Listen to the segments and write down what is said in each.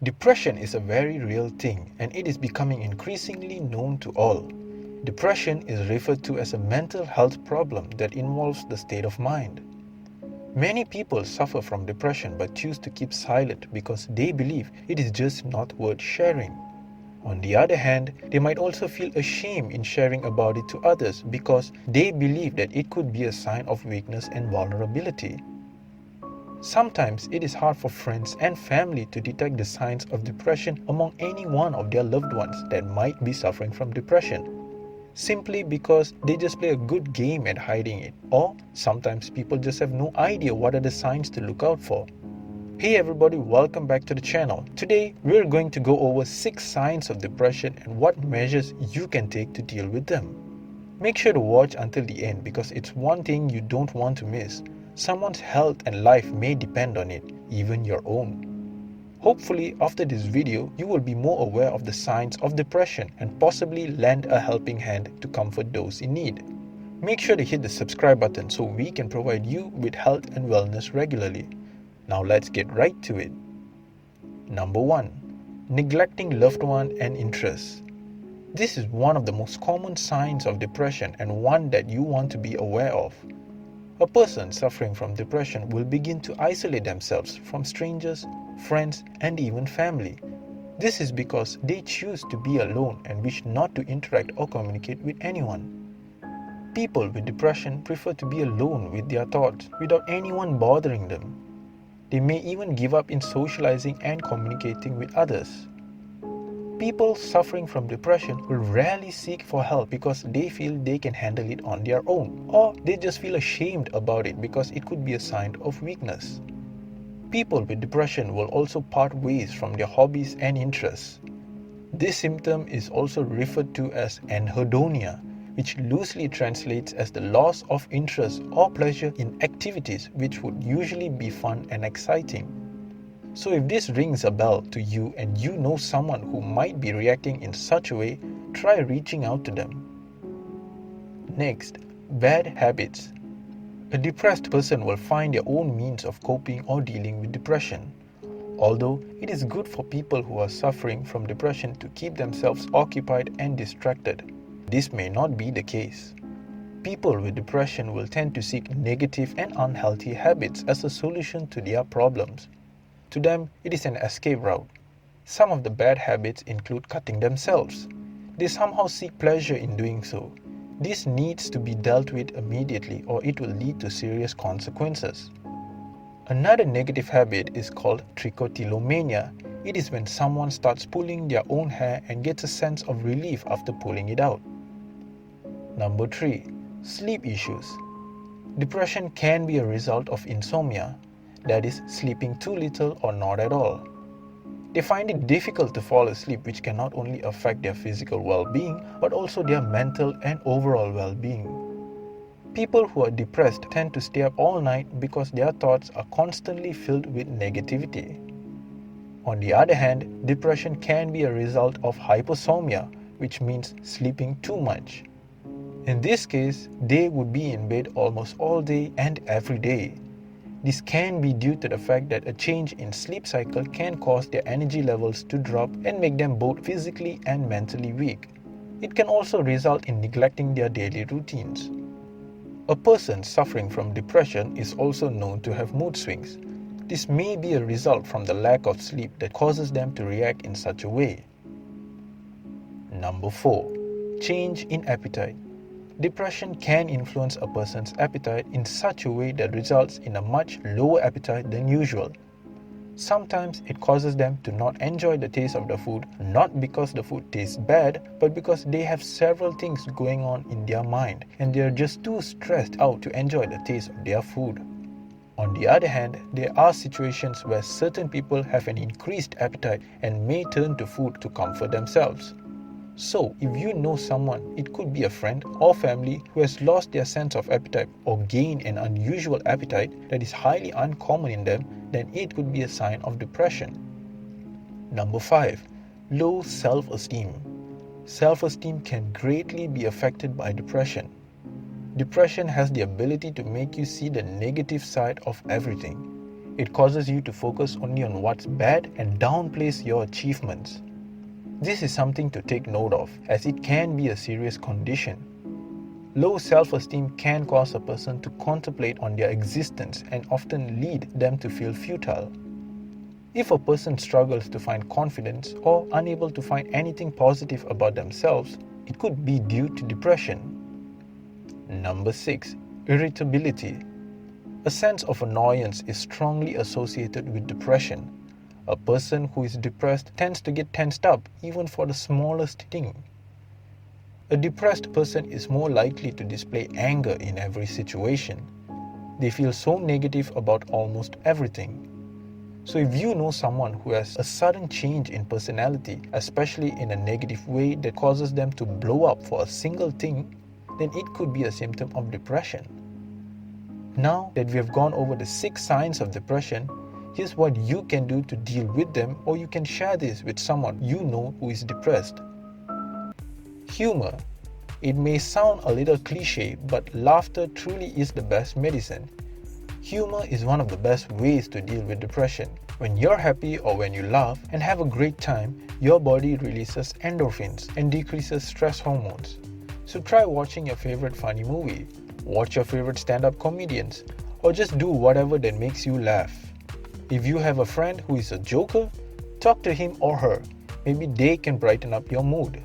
Depression is a very real thing and it is becoming increasingly known to all. Depression is referred to as a mental health problem that involves the state of mind. Many people suffer from depression but choose to keep silent because they believe it is just not worth sharing. On the other hand, they might also feel ashamed in sharing about it to others because they believe that it could be a sign of weakness and vulnerability. Sometimes it is hard for friends and family to detect the signs of depression among any one of their loved ones that might be suffering from depression, simply because they just play a good game at hiding it, or sometimes people just have no idea what are the signs to look out for. Hey everybody, welcome back to the channel. Today we're going to go over 6 signs of depression and what measures you can take to deal with them. Make sure to watch until the end because it's one thing you don't want to miss. Someone's health and life may depend on it, even your own. Hopefully, after this video, you will be more aware of the signs of depression and possibly lend a helping hand to comfort those in need. Make sure to hit the subscribe button so we can provide you with health and wellness regularly. Now let's get right to it. Number 1. Neglecting loved one and interests. This is one of the most common signs of depression and one that you want to be aware of. A person suffering from depression will begin to isolate themselves from strangers, friends, and even family. This is because they choose to be alone and wish not to interact or communicate with anyone. People with depression prefer to be alone with their thoughts without anyone bothering them. They may even give up in socializing and communicating with others. People suffering from depression will rarely seek for help because they feel they can handle it on their own, or they just feel ashamed about it because it could be a sign of weakness. People with depression will also part ways from their hobbies and interests. This symptom is also referred to as anhedonia, which loosely translates as the loss of interest or pleasure in activities which would usually be fun and exciting. So if this rings a bell to you and you know someone who might be reacting in such a way, try reaching out to them. Next, bad habits. A depressed person will find their own means of coping or dealing with depression. Although it is good for people who are suffering from depression to keep themselves occupied and distracted, this may not be the case. People with depression will tend to seek negative and unhealthy habits as a solution to their problems. To them, it is an escape route. Some of the bad habits include cutting themselves. They somehow seek pleasure in doing so. This needs to be dealt with immediately or it will lead to serious consequences. Another negative habit is called trichotillomania. It is when someone starts pulling their own hair and gets a sense of relief after pulling it out. Number 3. Sleep issues. Depression can be a result of insomnia, that is, sleeping too little or not at all. They find it difficult to fall asleep, which can not only affect their physical well-being but also their mental and overall well-being. People who are depressed tend to stay up all night because their thoughts are constantly filled with negativity. On the other hand, depression can be a result of hypersomnia, which means sleeping too much. In this case, they would be in bed almost all day and every day. This can be due to the fact that a change in sleep cycle can cause their energy levels to drop and make them both physically and mentally weak. It can also result in neglecting their daily routines. A person suffering from depression is also known to have mood swings. This may be a result from the lack of sleep that causes them to react in such a way. Number 4. Change in appetite. Depression can influence a person's appetite in such a way that results in a much lower appetite than usual. Sometimes it causes them to not enjoy the taste of the food, not because the food tastes bad, but because they have several things going on in their mind and they are just too stressed out to enjoy the taste of their food. On the other hand, there are situations where certain people have an increased appetite and may turn to food to comfort themselves. So, if you know someone, it could be a friend or family who has lost their sense of appetite or gained an unusual appetite that is highly uncommon in them, then it could be a sign of depression. Number 5. Low self-esteem. Self-esteem can greatly be affected by depression. Depression has the ability to make you see the negative side of everything. It causes you to focus only on what's bad and downplays your achievements. This is something to take note of, as it can be a serious condition. Low self-esteem can cause a person to contemplate on their existence and often lead them to feel futile. If a person struggles to find confidence or unable to find anything positive about themselves, it could be due to depression. Number 6. Irritability. A sense of annoyance is strongly associated with depression. A person who is depressed tends to get tensed up even for the smallest thing. A depressed person is more likely to display anger in every situation. They feel so negative about almost everything. So if you know someone who has a sudden change in personality, especially in a negative way that causes them to blow up for a single thing, then it could be a symptom of depression. Now that we have gone over the 6 signs of depression, here's what you can do to deal with them, or you can share this with someone you know who is depressed. Humor. It may sound a little cliche, but laughter truly is the best medicine. Humor is one of the best ways to deal with depression. When you're happy or when you laugh and have a great time, your body releases endorphins and decreases stress hormones. So try watching your favorite funny movie, watch your favorite stand-up comedians, or just do whatever that makes you laugh. If you have a friend who is a joker, talk to him or her. Maybe they can brighten up your mood.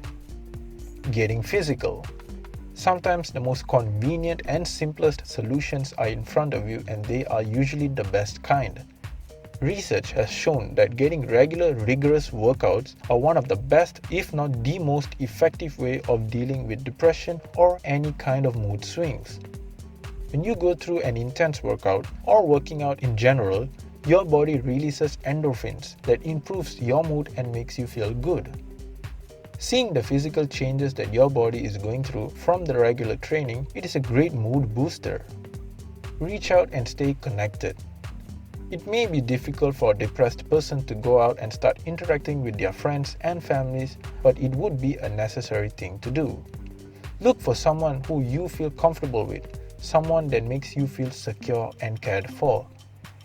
Getting physical. Sometimes the most convenient and simplest solutions are in front of you, and they are usually the best kind. Research has shown that getting regular, rigorous workouts are one of the best, if not the most effective way of dealing with depression or any kind of mood swings. When you go through an intense workout or working out in general, your body releases endorphins that improves your mood and makes you feel good. Seeing the physical changes that your body is going through from the regular training, it is a great mood booster. Reach out and stay connected. It may be difficult for a depressed person to go out and start interacting with their friends and families, but it would be a necessary thing to do. Look for someone who you feel comfortable with, someone that makes you feel secure and cared for.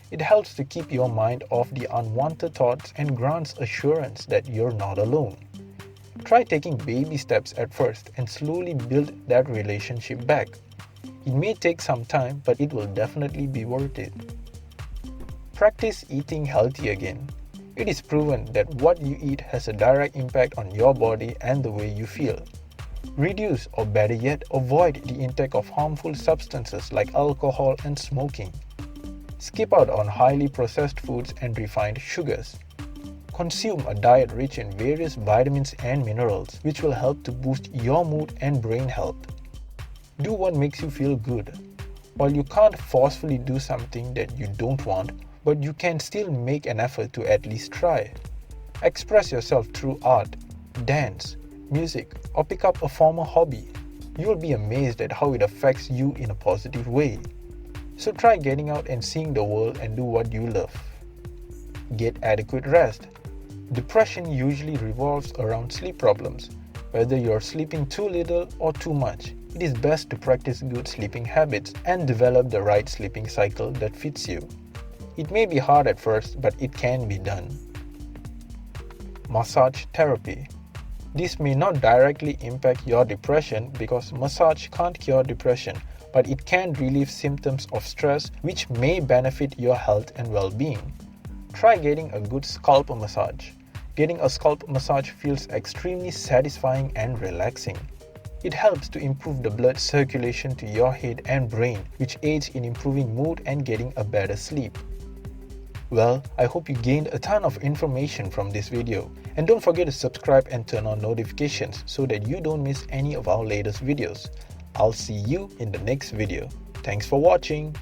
It helps to keep your mind off the unwanted thoughts and grants assurance that you're not alone. Try taking baby steps at first and slowly build that relationship back. It may take some time, but it will definitely be worth it. Practice eating healthy again. It is proven that what you eat has a direct impact on your body and the way you feel. Reduce, or better yet, avoid the intake of harmful substances like alcohol and smoking. Skip out on highly processed foods and refined sugars. Consume a diet rich in various vitamins and minerals, which will help to boost your mood and brain health. Do what makes you feel good. While you can't forcefully do something that you don't want, but you can still make an effort to at least try. Express yourself through art, dance, music, or pick up a former hobby. You'll be amazed at how it affects you in a positive way. So try getting out and seeing the world and do what you love. Get adequate rest. Depression usually revolves around sleep problems. Whether you're sleeping too little or too much, it is best to practice good sleeping habits and develop the right sleeping cycle that fits you. It may be hard at first, but it can be done. Massage therapy. This may not directly impact your depression because massage can't cure depression, but it can relieve symptoms of stress which may benefit your health and well-being. Try getting a good scalp massage. Getting a scalp massage feels extremely satisfying and relaxing. It helps to improve the blood circulation to your head and brain, which aids in improving mood and getting a better sleep. Well, I hope you gained a ton of information from this video. And don't forget to subscribe and turn on notifications so that you don't miss any of our latest videos. I'll see you in the next video. Thanks for watching.